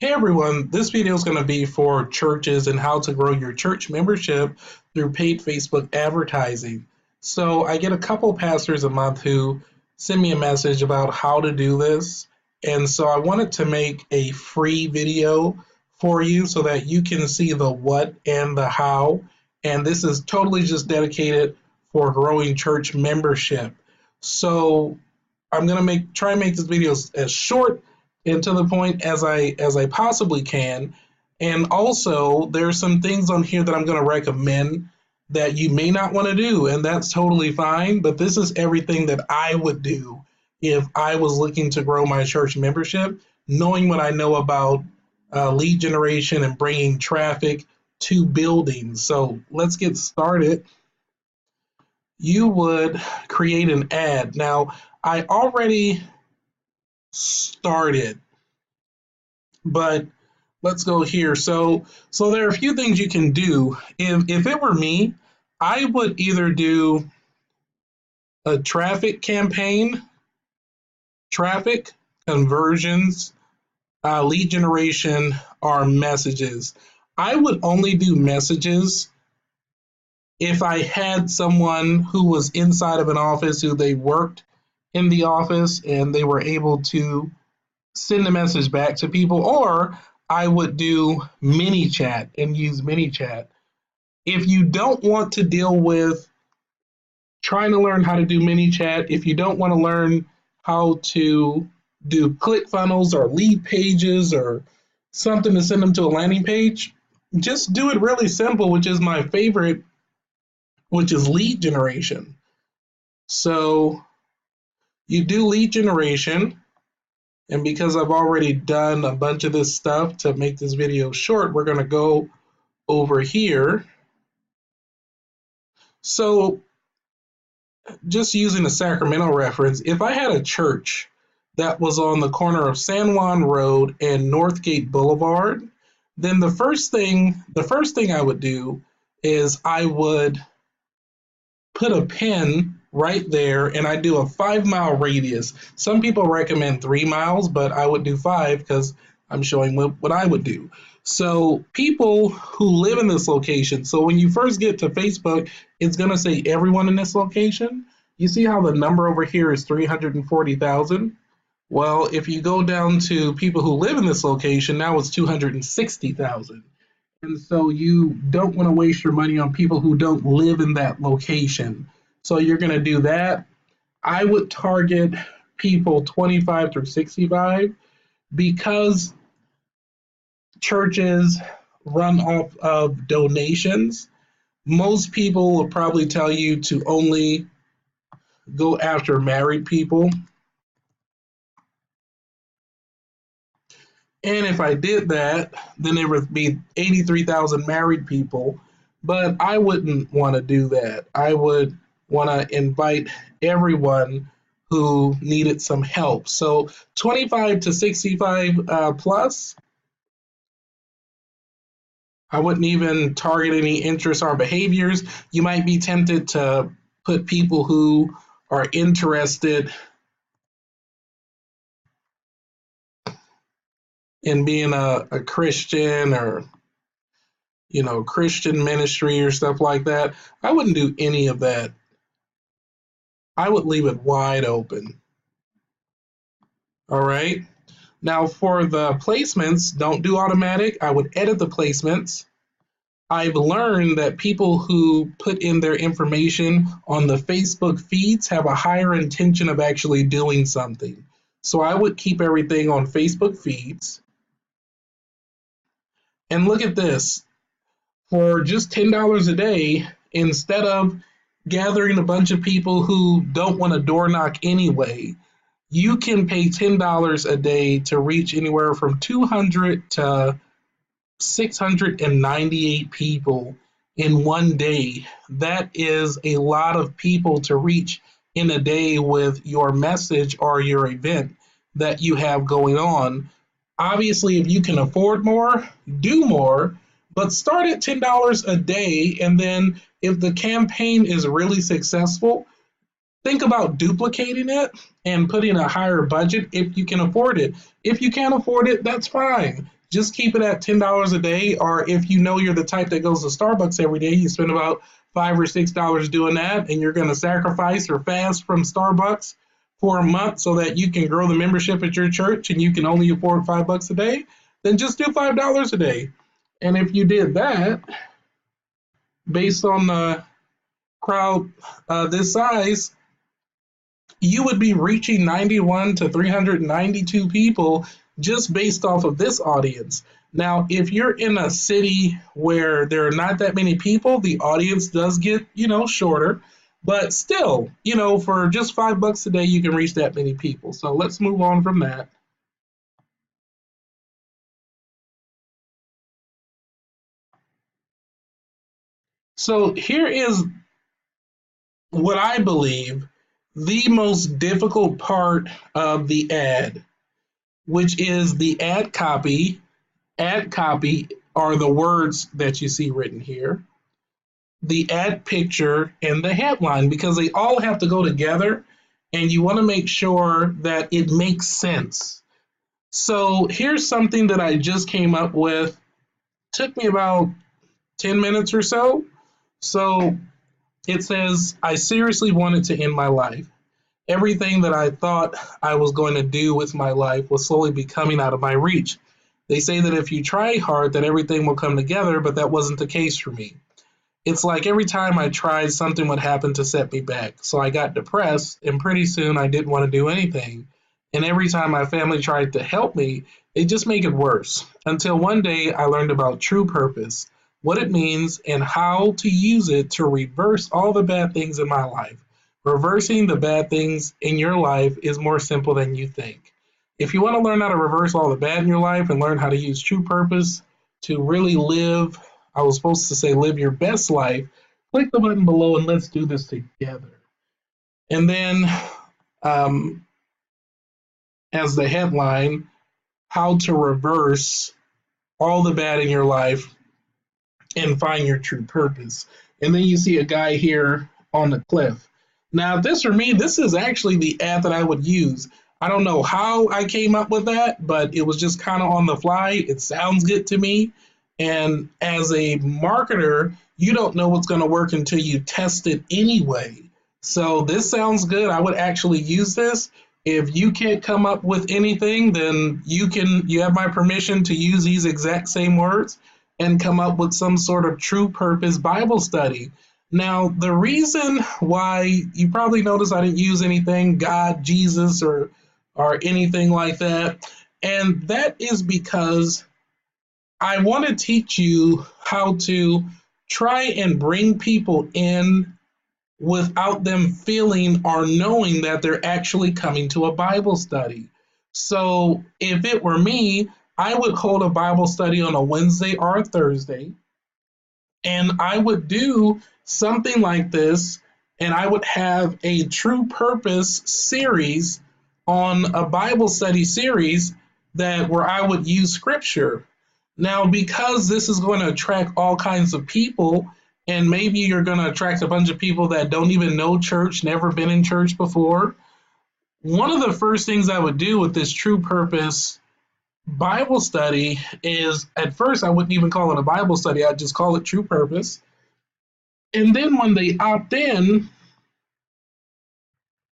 Hey everyone, this video is going to be for churches and how to grow your church membership through paid Facebook advertising. So I get a couple pastors a month who send me a message about how to do this. And so I wanted to make a free video for you so that you can see the what and the how. And this is totally just dedicated for growing church membership. So I'm going to try and make this video as short and to the point as I possibly can. And also, there's some things on here that I'm going to recommend that you may not want to do, and that's totally fine. But this is everything that I would do if I was looking to grow my church membership, knowing what I know about lead generation and bringing traffic to buildings. So let's get started. You would create an ad. Now, I already started, but let's go here. So there are a few things you can do. If it were me, I would either do a traffic campaign, traffic conversions, lead generation, or messages. I would only do messages if I had someone who was inside of an office, who they worked in the office and they were able to send a message back to people, or I would do mini chat and use mini chat. If you don't want to deal with trying to learn how to do mini chat, if you don't want to learn how to do click funnels or lead pages or something to send them to a landing page, just do it really simple, which is my favorite, which is lead generation. So you do lead generation. And because I've already done a bunch of this stuff to make this video short, we're going to go over here. So just using a Sacramento reference, if I had a church that was on the corner of San Juan Road and Northgate Boulevard, then the first thing I would do is I would put a pin right there, and I do a 5-mile radius. Some people recommend 3 miles, but I would do 5 because I'm showing what I would do. So people who live in this location, so when you first get to Facebook, it's going to say everyone in this location. You see how the number over here is 340,000? Well, if you go down to people who live in this location, now it's 260,000. And so you don't want to waste your money on people who don't live in that location. So you're going to do that. I would target people 25 through 65 because churches run off of donations. Most people will probably tell you to only go after married people. And if I did that, then there would be 83,000 married people. But I wouldn't want to do that. I would want to invite everyone who needed some help. So 25 to 65 plus, I wouldn't even target any interests or behaviors. You might be tempted to put people who are interested in being a Christian, or Christian ministry or stuff like that. I wouldn't do any of that. I would leave it wide open. All right. Now for the placements, don't do automatic. I would edit the placements. I've learned that people who put in their information on the Facebook feeds have a higher intention of actually doing something. So I would keep everything on Facebook feeds. And look at this. For just $10 a day, instead of gathering a bunch of people who don't want to door knock anyway, you can pay $10 a day to reach anywhere from 200 to 698 people in one day. That is a lot of people to reach in a day with your message or your event that you have going on. Obviously, if you can afford more, do more, but start at $10 a day. And then if the campaign is really successful, think about duplicating it and putting a higher budget if you can afford it. If you can't afford it, that's fine. just keep it at $10 a day. Or if you know you're the type that goes to Starbucks every day, you spend about $5 or $6 doing that, and you're going to sacrifice or fast from Starbucks for a month so that you can grow the membership at your church and you can only afford $5 a day, then just do $5 a day. And if you did that, based on the crowd this size, you would be reaching 91 to 392 people just based off of this audience. Now, if you're in a city where there are not that many people, the audience does get, shorter. But still, for just $5 a day, you can reach that many people. So let's move on from that. So here is what I believe the most difficult part of the ad, which is the ad copy. Ad copy are the words that you see written here, the ad picture, and the headline, because they all have to go together and you want to make sure that it makes sense. So here's something that I just came up with. Took me about 10 minutes or so. So it says, I seriously wanted to end my life. Everything that I thought I was going to do with my life was slowly becoming out of my reach. They say that if you try hard, that everything will come together, but that wasn't the case for me. It's like every time I tried, something would happen to set me back. So I got depressed, and pretty soon I didn't want to do anything. And every time my family tried to help me, they just make it worse. Until one day I learned about true purpose, what it means, and how to use it to reverse all the bad things in my life. Reversing the bad things in your life is more simple than you think. If you want to learn how to reverse all the bad in your life and learn how to use true purpose to really live, I was supposed to say live your best life, click the button below and let's do this together. And then, um, as the headline, how to reverse all the bad in your life and find your true purpose. And then you see a guy here on the cliff. Now, this for me, this is actually the ad that I would use. I don't know how I came up with that, but it was just kind of on the fly. It sounds good to me. And as a marketer, you don't know what's going to work until you test it anyway. So this sounds good. I would actually use this. If you can't come up with anything, then you have my permission to use these exact same words and come up with some sort of true purpose Bible study. Now, the reason why you probably notice I didn't use anything God, Jesus, or anything like that, and that is because I want to teach you how to try and bring people in without them feeling or knowing that they're actually coming to a Bible study. So if it were me, I would hold a Bible study on a Wednesday or a Thursday, and I would do something like this, and I would have a true purpose series on a Bible study series that where I would use scripture. Now, because this is going to attract all kinds of people, and maybe you're going to attract a bunch of people that don't even know church, never been in church before, one of the first things I would do with this true purpose Bible study is at first I wouldn't even call it a Bible study, I'd just call it true purpose. And then when they opt in,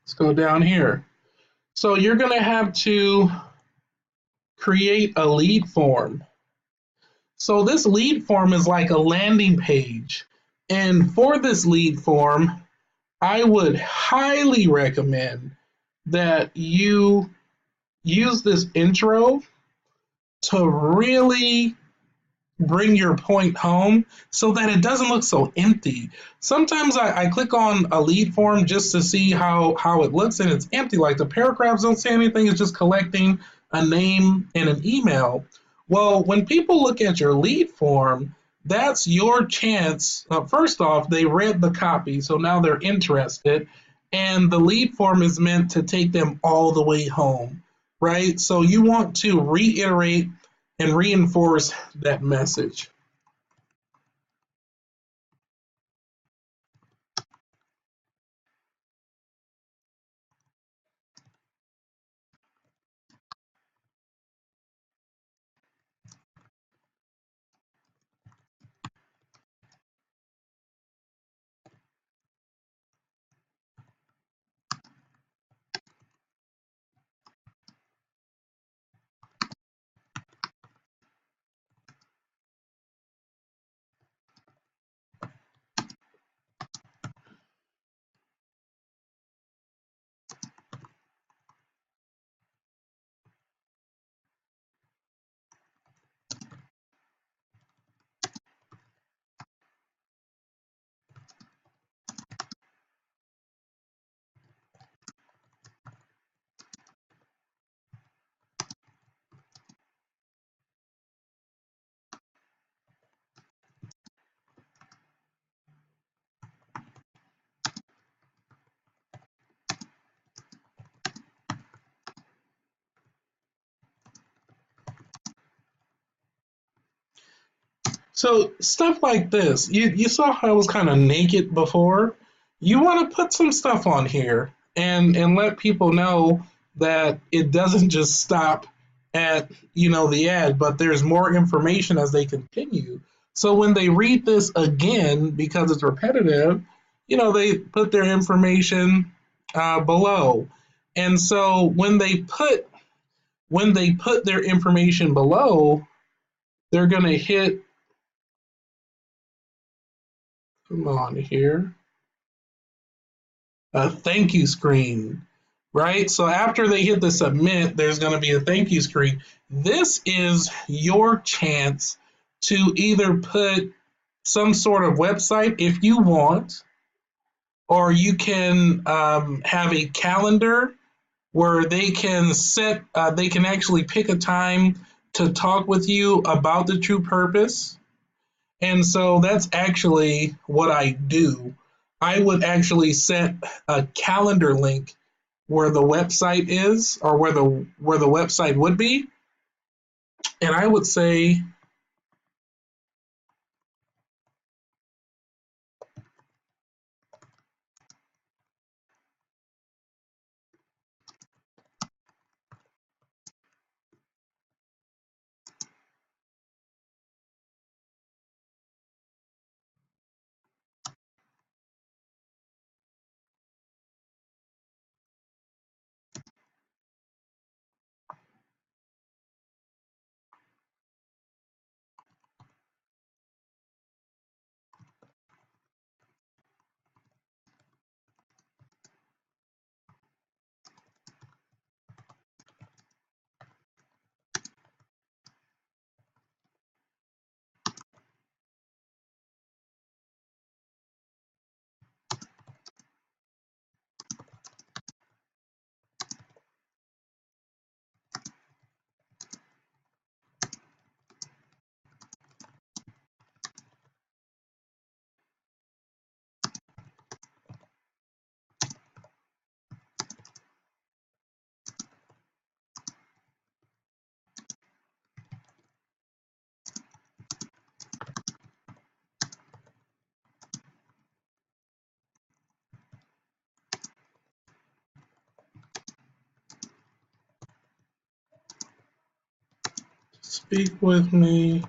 let's go down here. So you're going to have to create a lead form. So this lead form is like a landing page. And for this lead form, I would highly recommend that you use this intro to really bring your point home so that it doesn't look so empty. Sometimes I click on a lead form just to see how it looks, and it's empty. Like the paragraphs don't say anything, it's just collecting a name and an email. Well, when people look at your lead form, that's your chance. First off, they read the copy, so now they're interested. And the lead form is meant to take them all the way home, right? So you want to reiterate and reinforce that message. So stuff like this, you saw how I was kind of naked before. You want to put some stuff on here and let people know that it doesn't just stop at the ad, but there's more information as they continue. So when they read this again, because it's repetitive, they put their information below. And so when they put their information below, they're going to hit, come on here, a thank you screen, right? So after they hit the submit, there's going to be a thank you screen. This is your chance to either put some sort of website if you want, or you can have a calendar where they can actually pick a time to talk with you about the true purpose. And so that's actually what I do. I would actually set a calendar link where the website is, or where the website would be, and I would say, speak with me.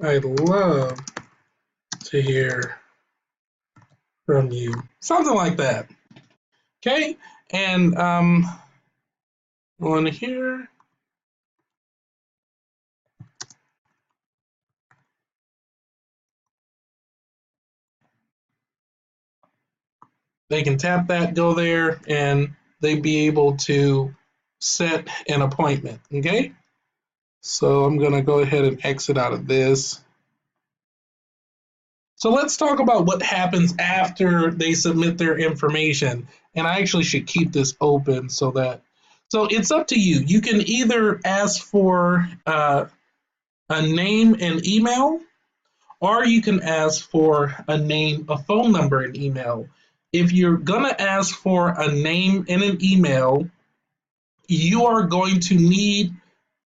I'd love to hear from you. Something like that. Okay? And on here, they can tap that, go there, and they'd be able to set an appointment. Okay? So I'm going to go ahead and exit out of this. So let's talk about what happens after they submit their information. And I actually should keep this open so it's up to you. You can either ask for a name and email, or you can ask for a name, a phone number, and email. If you're gonna ask for a name and an email, you are going to need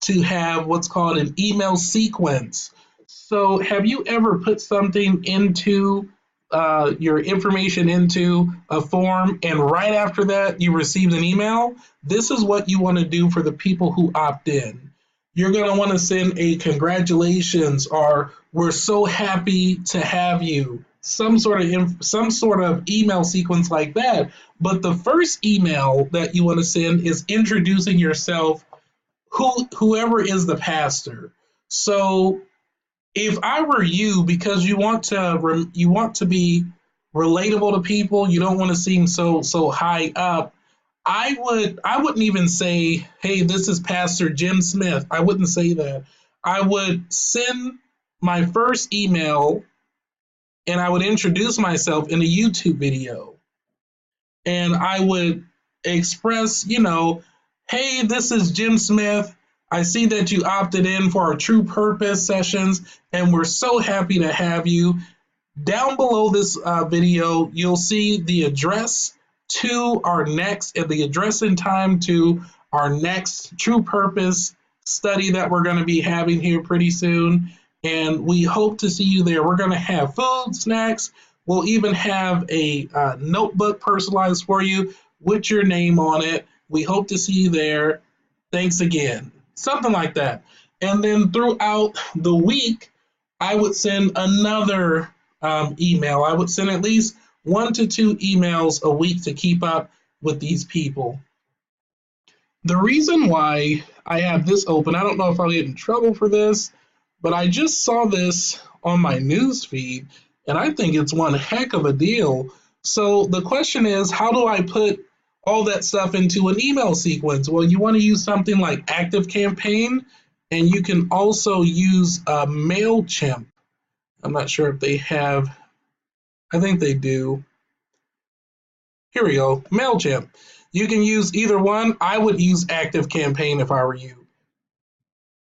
to have what's called an email sequence. So, have you ever put something into your information into a form, and right after that you received an email? This is what you want to do for the people who opt in. You're going to want to send a congratulations, or we're so happy to have you. Some sort of email sequence like that. But the first email that you want to send is introducing yourself, whoever is the pastor. So if I were you, because you want to be relatable to people, you don't want to seem so high up. I wouldn't even say, "Hey, this is Pastor Jim Smith." I wouldn't say that. I would send my first email, and I would introduce myself in a YouTube video, and I would express, hey, this is Jim Smith. I see that you opted in for our True Purpose sessions, and we're so happy to have you. Down below this video, you'll see the address to our next, and the address and time to our next True Purpose study that we're going to be having here pretty soon. And we hope to see you there. We're going to have food, snacks. We'll even have a notebook personalized for you with your name on it. We hope to see you there. Thanks again. Something like that. And then throughout the week, I would send another email. I would send at least 1 to 2 emails a week to keep up with these people. The reason why I have this open, I don't know if I'll get in trouble for this, but I just saw this on my news feed, and I think it's one heck of a deal. So the question is, how do I put all that stuff into an email sequence? Well, you want to use something like ActiveCampaign, and you can also use MailChimp. I'm not sure if they have, I think they do. Here we go, MailChimp. You can use either one. I would use ActiveCampaign if I were you.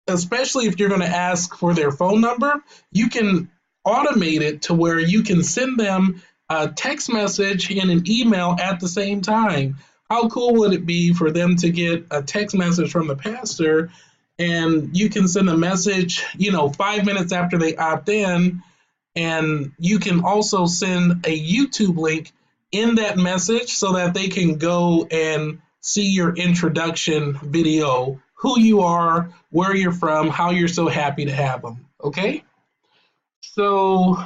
Especially if you're going to ask for their phone number, you can automate it to where you can send them a text message and an email at the same time. How cool would it be for them to get a text message from the pastor and you can send a message, 5 minutes after they opt in, and you can also send a YouTube link in that message so that they can go and see your introduction video, who you are, where you're from, how you're so happy to have them. Okay? So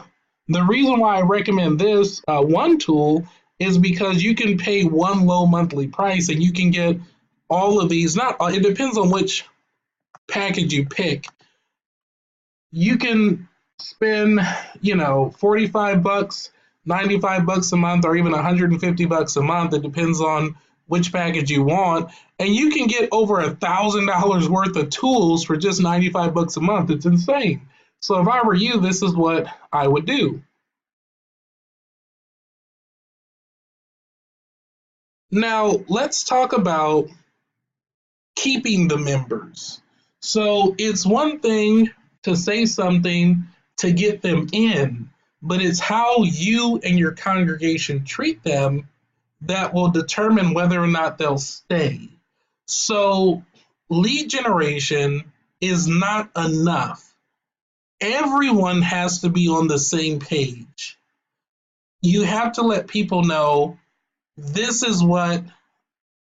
the reason why I recommend this one tool is because you can pay one low monthly price and you can get all of these. It depends on which package you pick. You can spend, $45, $95 a month, or even $150 a month. It depends on which package you want. And you can get over $1,000 worth of tools for just $95 a month. It's insane. So if I were you, this is what I would do. Now, let's talk about keeping the members. So it's one thing to say something to get them in, but it's how you and your congregation treat them that will determine whether or not they'll stay. So lead generation is not enough. Everyone has to be on the same page. You have to let people know this is what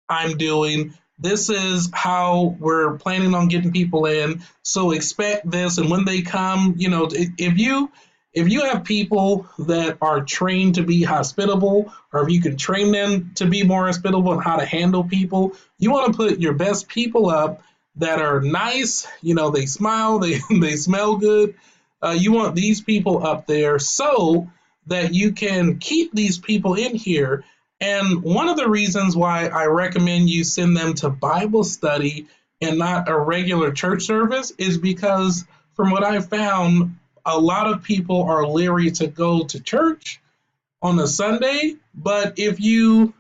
I'm doing. This is how we're planning on getting people in. So expect this. And when they come, if you have people that are trained to be hospitable, or if you can train them to be more hospitable and how to handle people, you want to put your best people up that are nice. They smile, they smell good. You want these people up there so that you can keep these people in here. And one of the reasons why I recommend you send them to Bible study and not a regular church service is because, from what I found, a lot of people are leery to go to church on a Sunday. But if you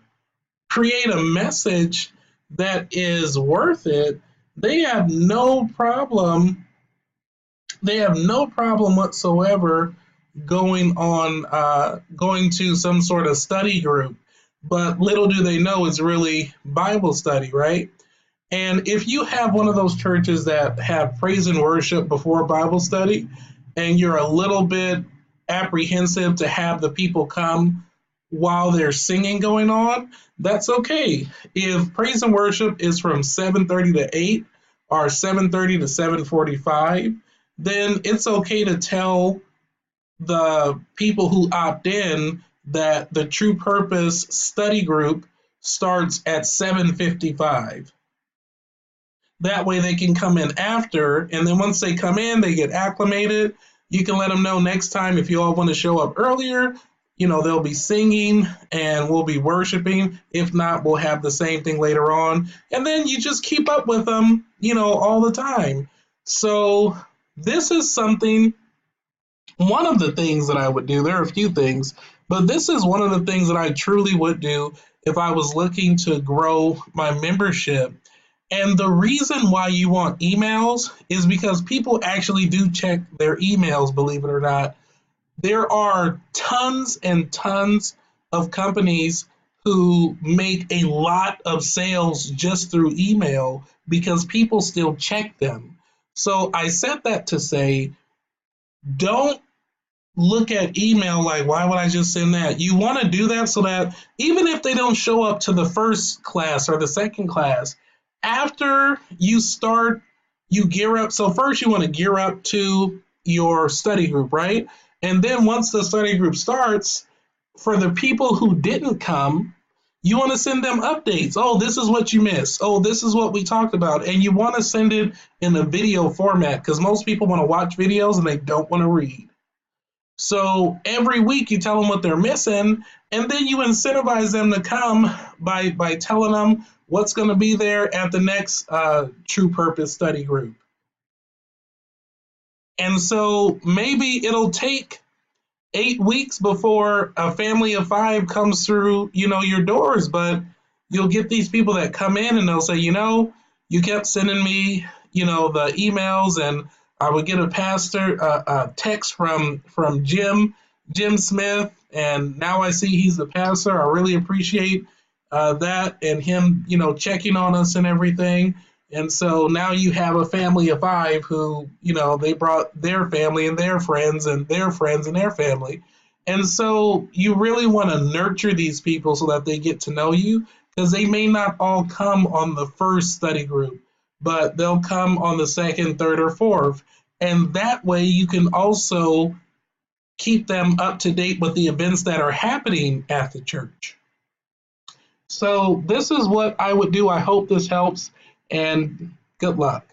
create a message that is worth it, they have no problem. They have no problem whatsoever going to some sort of study group. But little do they know it's really Bible study, right? And if you have one of those churches that have praise and worship before Bible study, and you're a little bit apprehensive to have the people come while there's singing going on, that's okay. If praise and worship is from 7:30 to 8 or 7:30 to 7:45, then it's okay to tell the people who opt in that the True Purpose study group starts at 7:55. That way they can come in after, and then once they come in, they get acclimated. You can let them know next time if you all want to show up earlier, they'll be singing and we'll be worshiping. If not, we'll have the same thing later on. And then you just keep up with them, all the time. So this is one of the things that I would do. There are a few things, but this is one of the things that I truly would do if I was looking to grow my membership. And the reason why you want emails is because people actually do check their emails, believe it or not. There are tons and tons of companies who make a lot of sales just through email because people still check them. So I said that to say, don't look at email like, why would I just send that? You want to do that so that even if they don't show up to the first class or the second class, after you start, you gear up. So first you want to gear up to your study group, right? And then once the study group starts, for the people who didn't come, you want to send them updates. Oh, this is what you missed. Oh, this is what we talked about. And you want to send it in a video format because most people want to watch videos and they don't want to read. So every week you tell them what they're missing, and then you incentivize them to come by telling them what's going to be there at the next True Purpose study group. And so maybe it'll take 8 weeks before a family of 5 comes through, your doors, but you'll get these people that come in and they'll say, you kept sending me, the emails, and I would get a text from Jim Smith, and now I see he's the pastor. I really appreciate that, and him, checking on us and everything. And so now you have a family of 5 who, they brought their family and their friends and their friends and their family. And so you really want to nurture these people so that they get to know you, because they may not all come on the first study group, but they'll come on the second, third, or fourth. And that way you can also keep them up to date with the events that are happening at the church. So this is what I would do. I hope this helps, and good luck.